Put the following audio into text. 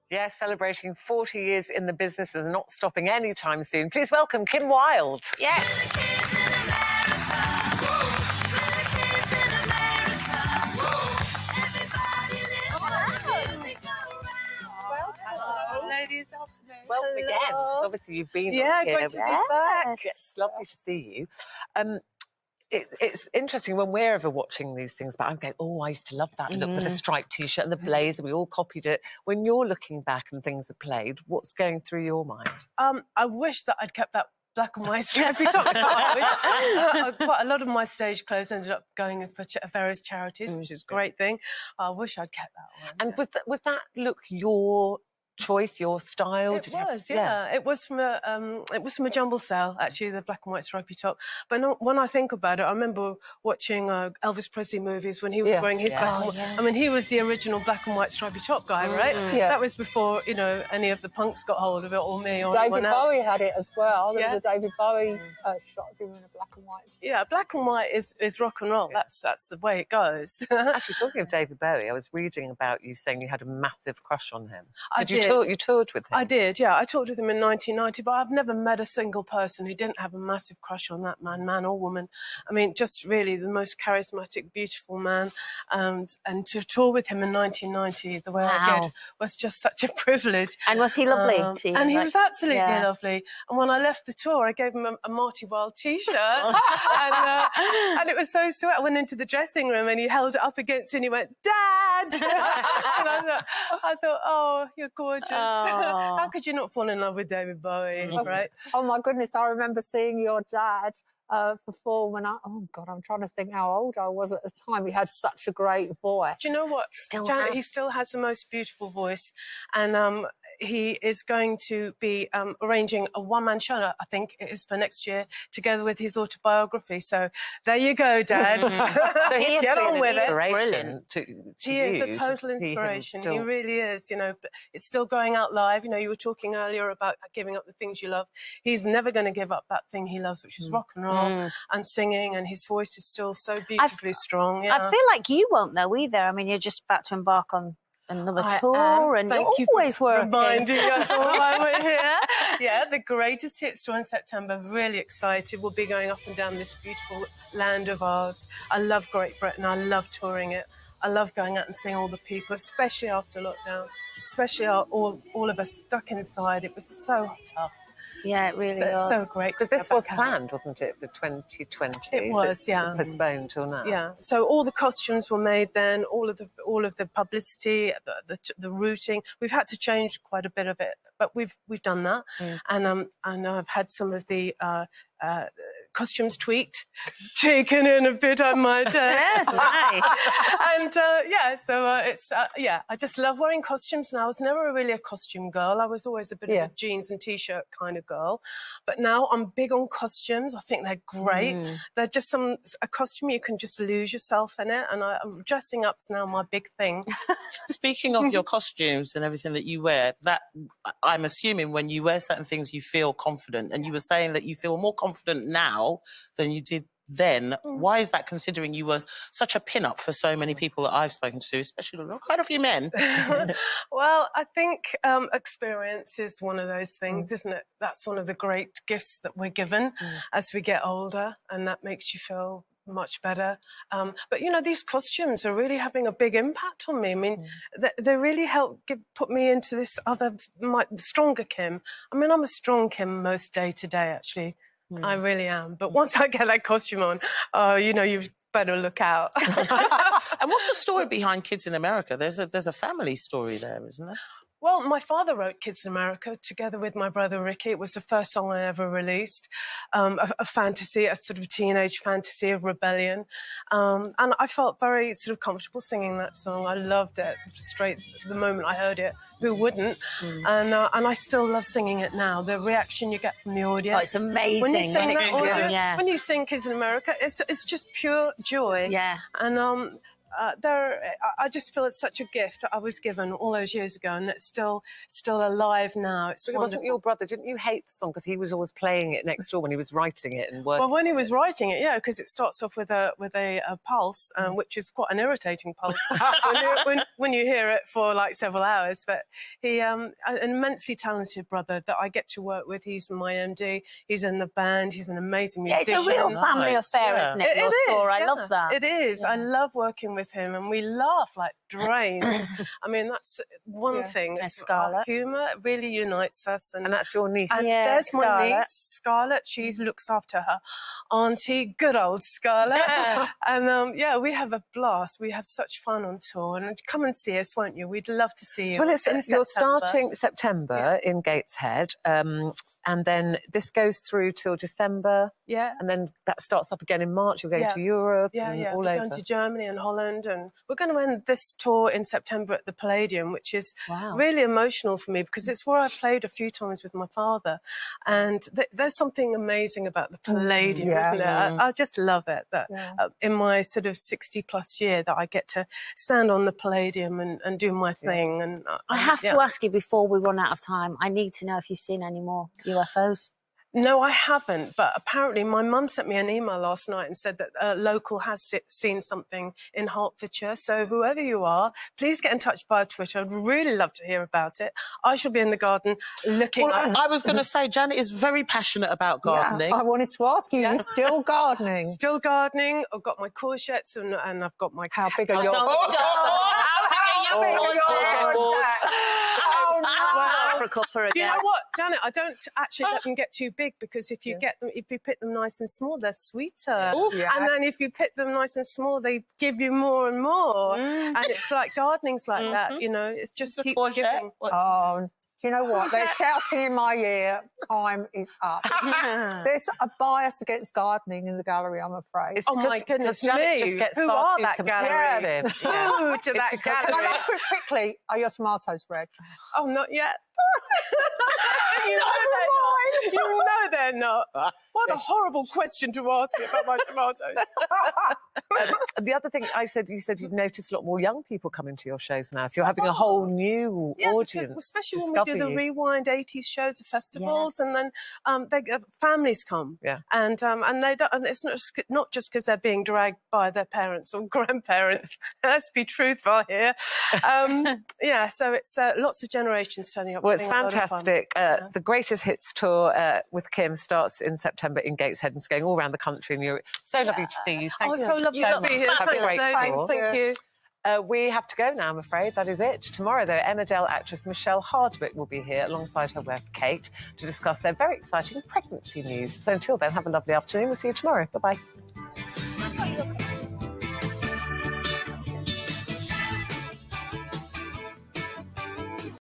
Yes, celebrating 40 years in the business and not stopping anytime soon. Please welcome Kim Wilde. Yes. Ladies, afternoon. Welcome again. Obviously, you've been yeah, on here. great to be back. Yes, lovely to see you. It's interesting when we're ever watching these things, but I'm going, oh, I used to love that look with the striped T-shirt and the blazer. We all copied it. When you're looking back and things are played, what's going through your mind? I wish that I'd kept that black and white stripy top. Quite a lot of my stage clothes ended up going for various charities, which is a great thing. I wish I'd kept that one. And was that look your choice, your style? It was, yeah. It was from a jumble sale, actually, the black and white stripy top. But when I think about it, I remember watching Elvis Presley movies when he was wearing his black and white. I mean, he was the original black and white stripy top guy, right? Yeah. That was before, you know, any of the punks got hold of it, or me, or anyone else. David Bowie had it as well. There was a David Bowie shot of him in a black and white. Yeah, black and white is rock and roll. That's the way it goes. Actually, talking of David Bowie, I was reading about you saying you had a massive crush on him. You toured with him? I did, yeah. I toured with him in 1990, but I've never met a single person who didn't have a massive crush on that man or woman. I mean, just really the most charismatic, beautiful man. And to tour with him in 1990 the way I did was just such a privilege. And was he lovely? And he was absolutely lovely. And when I left the tour, I gave him a Marty Wilde T-shirt. and it was so sweet. I went into the dressing room and he held it up against it and he went, "Dad!" And I thought, oh, you're gorgeous. How could you not fall in love with David Bowie, right? Oh, my goodness, I remember seeing your dad perform when oh, God, I'm trying to think how old I was at the time. He had such a great voice. Do you know what? Janet, he still has the most beautiful voice. And he is going to be arranging a one-man show, I think it is for next year, together with his autobiography. So there you go, Dad. So he get on with it. Brilliant. He is a total inspiration. He really is. You know, but it's still going out live. You know, you were talking earlier about giving up the things you love. He's never going to give up that thing he loves, which is rock and roll and singing. And his voice is still so beautifully strong. Yeah. I feel like you won't know either. I mean, you're just about to embark on another tour, and you always were reminding us all while we're here. Yeah, the greatest hits tour in September. Really excited. We'll be going up and down this beautiful land of ours. I love Great Britain. I love touring it. I love going out and seeing all the people, especially after lockdown. Especially all of us stuck inside. It was so tough. Yeah, it really was. So great. Because this was planned, wasn't it, for 2020? It was, yeah. Postponed till now. Yeah. So all the costumes were made then. All of the publicity, the routing. We've had to change quite a bit of it, but we've done that. And I've had some of the costumes tweaked, taken in a bit, I might Yes, nice. And it's I just love wearing costumes now. I was never really a costume girl. I was always a bit of a jeans and t-shirt kind of girl, but now I'm big on costumes. I think they're great. They're just a costume you can just lose yourself in it, and dressing up's now my big thing. Speaking of your costumes and everything that you wear, that I'm assuming when you wear certain things you feel confident, and you were saying that you feel more confident now than you did then. Why is that, considering you were such a pin-up for so many people that I've spoken to, especially quite a few men? Well, I think experience is one of those things, isn't it? That's one of the great gifts that we're given as we get older, and that makes you feel much better. But, you know, these costumes are really having a big impact on me. I mean, they really help put me into this stronger Kim. I mean, I'm a strong Kim most day to day, actually. I really am. But once I get that costume on, you know, you've better look out. And what's the story behind Kids in America? There's a family story there, isn't there? Well, my father wrote Kids in America together with my brother Ricky. It was the first song I ever released, a fantasy, a sort of teenage fantasy of rebellion. And I felt very sort of comfortable singing that song. I loved it straight the moment I heard it. Who wouldn't? And I still love singing it now. The reaction you get from the audience. Oh, it's amazing. When you sing when you sing Kids in America, it's just pure joy. Yeah. And I just feel it's such a gift that I was given all those years ago, and that's still alive now. It's But wasn't your brother? Didn't you hate the song because he was always playing it next door when he was writing it and working? Well, when he was writing it, yeah, because it starts off with a pulse, which is quite an irritating pulse when you hear it for like several hours. But he, an immensely talented brother that I get to work with. He's my MD. He's in the band. He's an amazing musician. Yeah, it's a real family affair, isn't it? Your tour. I love that. It is. I love working with him, and we laugh like drains. I mean, that's one thing. Scarlett. Humour really unites us, and that's your niece. And there's my niece, Scarlett. She looks after her auntie, good old Scarlett. And yeah, we have a blast. We have such fun on tour, and come and see us, won't you? We'd love to see you. Well, you're starting September in Gateshead. And then this goes through till December. Yeah. And then that starts up again in March. You're going to Europe and all we're over. going to Germany and Holland. And we're going to end this tour in September at the Palladium, which is really emotional for me because it's where I played a few times with my father. And there's something amazing about the Palladium, isn't it? I just love it. That in my sort of 60-plus year that I get to stand on the Palladium and do my thing. And I have to ask you before we run out of time, I need to know if you've seen any more UFOs. No, I haven't, but apparently my mum sent me an email last night and said that a local has seen something in Hertfordshire. So whoever you are, please get in touch via Twitter. I'd really love to hear about it. I shall be in the garden looking I was going to say, Janet is very passionate about gardening. I wanted to ask you, you're still gardening? Still gardening. I've got my courgettes and I've got my... How big are your... How big are your You know what, Janet? I don't actually let them get too big because if you pick them nice and small, they're sweeter. And then if you pick them nice and small, they give you more and more. And it's like gardening's like that, you know. It's just keeps giving. Do you know what? They're shouting in my ear, time is up. There's a bias against gardening in the gallery, I'm afraid. Oh, my goodness me. Who are that gallery? Who to that gallery? Can I ask you quickly, are your tomatoes red? Oh, not yet. You know they're not. What a horrible question to ask me about my tomatoes. The other thing you said you've noticed a lot more young people coming to your shows now. So you're having a whole new audience. Especially when we do the Rewind 80s shows at festivals, and then families come. And they don't. And it's not just because they're being dragged by their parents or grandparents. Let's be truthful here. So it's lots of generations turning up. Well, it's fantastic. The Greatest Hits tour with Kim starts in September in Gateshead and it's going all around the country and Europe. So lovely to see you. Thank you. So lovely to be here. Have a great tour. Thank you. We have to go now, I'm afraid. That is it. Tomorrow, though, Emmerdale actress Michelle Hardwick will be here alongside her wife Kate to discuss their very exciting pregnancy news. So until then, have a lovely afternoon. We'll see you tomorrow. Bye-bye.